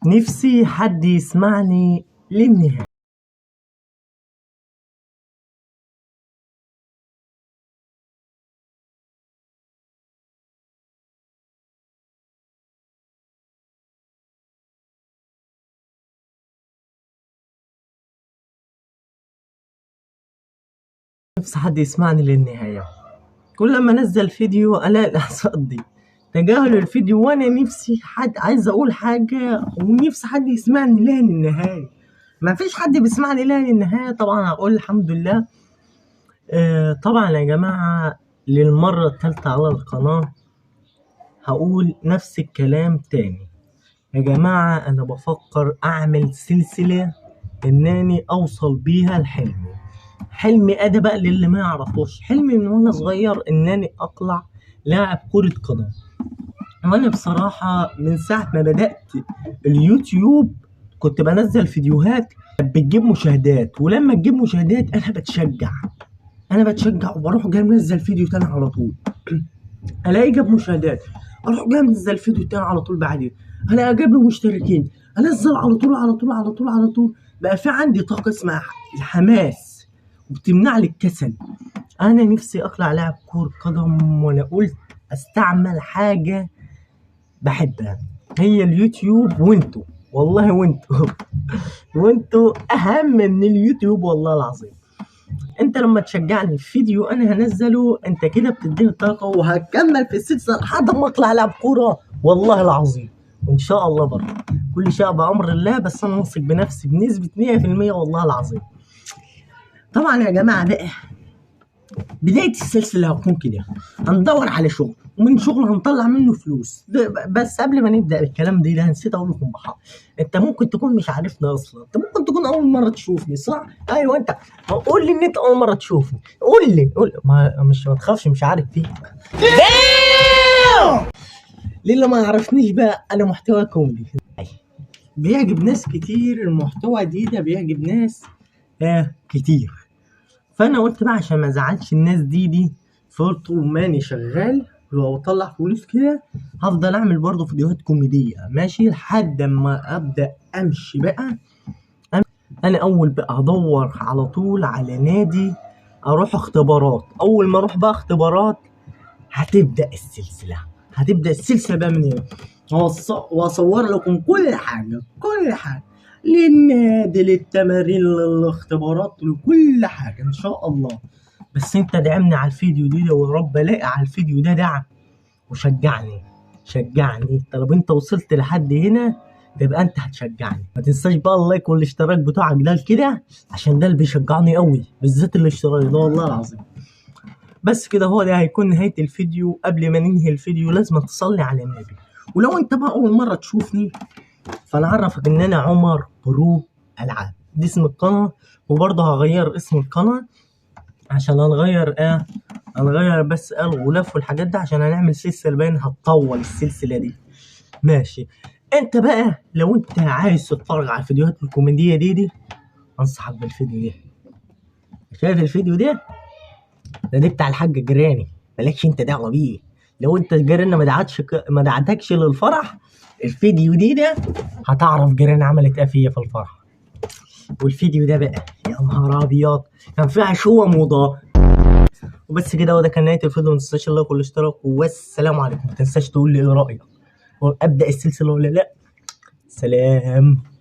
نفسي حد يسمعني للنهاية. نفسي حد يسمعني للنهاية. كل ما انزل فيديو الاقي الاعصاب دي تجاهلوا الفيديو، وانا نفسي حد، عايز اقول حاجة ونفسي حد يسمعني لها للنهاية. ما فيش حد بيسمعني لها للنهاية. طبعا هقول الحمد لله. طبعا يا جماعة للمرة الثالثة على القناة هقول نفس الكلام تاني. يا جماعة انا بفكر اعمل سلسلة انني اوصل بيها لحلمي. حلمي ده بقى للي ما يعرفوش، حلمي من وانا صغير انني اطلع لاعب كرة قدم. وانا بصراحة من ساعة ما بدأت اليوتيوب كنت بنزل فيديوهات بتجيب مشاهدات، ولما تجيب مشاهدات انا بتشجع وبروح جاي منزل فيديو تاني على طول. الاقي جاب مشاهدات، اروح جاي منزل فيديو تاني على طول، بعدين الاقي جاب له مشتركين، انزل على طول على طول على طول على طول. بقى في عندي طاقة اسمها الحماس وبتمنع لي الكسل. انا نفسي اطلع لاعب كرة قدم، وانا قلت استعمل حاجة بحبها هي اليوتيوب. وانتوا والله وانتوا اهم من اليوتيوب والله العظيم. انت لما تشجعني في فيديو انا هنزله، انت كده بتديني طاقة وهكمل في السلسلة لحد ما اطلع لاعب كورة والله العظيم. وان شاء الله برضه كل شيء بأمر الله، بس انا واثق بنفسي بنسبة 100% والله العظيم. طبعا يا جماعة بقى بداية السلسلة هتكون كده، هندور على شغل، ومن شغل هنطلع منه فلوس. بس قبل ما نبدأ الكلام ده نسيت اقول لكم بحق. انت ممكن تكون مش عارفني اصلا، انت ممكن تكون اول مرة تشوفني، صح؟ ايوه انت قول لي ان انت اول مرة تشوفني، قول لي ما تخافش، مش عارف فيك. للي ما يعرفنيش بقى انا محتوى كوميدي بيعجب ناس كتير. المحتوى ده بيعجب ناس كتير. فانا قلت بقى عشان ما ازعلش الناس دي فقلت طول ما اني شغال وبطلع فلوس كده هفضل اعمل برضه فيديوهات كوميديه ماشي لحد ما ابدا امشي بقى. انا اول بقى هدور على طول على نادي اروح اختبارات. اول ما اروح بقى اختبارات هتبدا السلسله بقى من هنا. واصور لكم كل حاجه للنادي، للتمارين، للاختبارات، لكل حاجه ان شاء الله. بس انت دعمني على الفيديو ده ويا رب الاقي على الفيديو ده دعم وشجعني. طب انت وصلت لحد هنا تبقى انت هتشجعني. ما تنساش بقى اللايك والاشتراك بتاعك ده كده، عشان ده اللي بيشجعني قوي، بالذات الاشتراك ده والله العظيم. بس كده هو ده هيكون نهاية الفيديو. قبل ما ننهي الفيديو لازم تصلي على النبي. ولو انت بقى اول مرة تشوفني فانا اعرفك ان انا عمر برو العاب، دي اسم القناة. وبرضه هغير اسم القناة عشان هنغير بس الغلاف والحاجات دي، عشان هنعمل سلسلة باين هتطول السلسلة دي ماشي. انت بقى لو انت عايز تتفرج على الفيديوهات الكوميدية دي انصحك بالفيديو ده. شايف الفيديو ده بتاع الحاج جيراني، مالكش انت دعوه بيه. لو انت جيراننا ما دعتكش للفرح، الفيديو ده هتعرف جيراني عملت ايه فيا في الفرح. والفيديو ده بقى يا نهار ابيض كان فيها شوه موضه. وبس كده، وده كان نهايه الفيديو. ما تنساش اللايك والاشتراك والسلام عليكم. ما تنساش تقول لي ايه رايك وابدا السلسله ولا لا. سلام.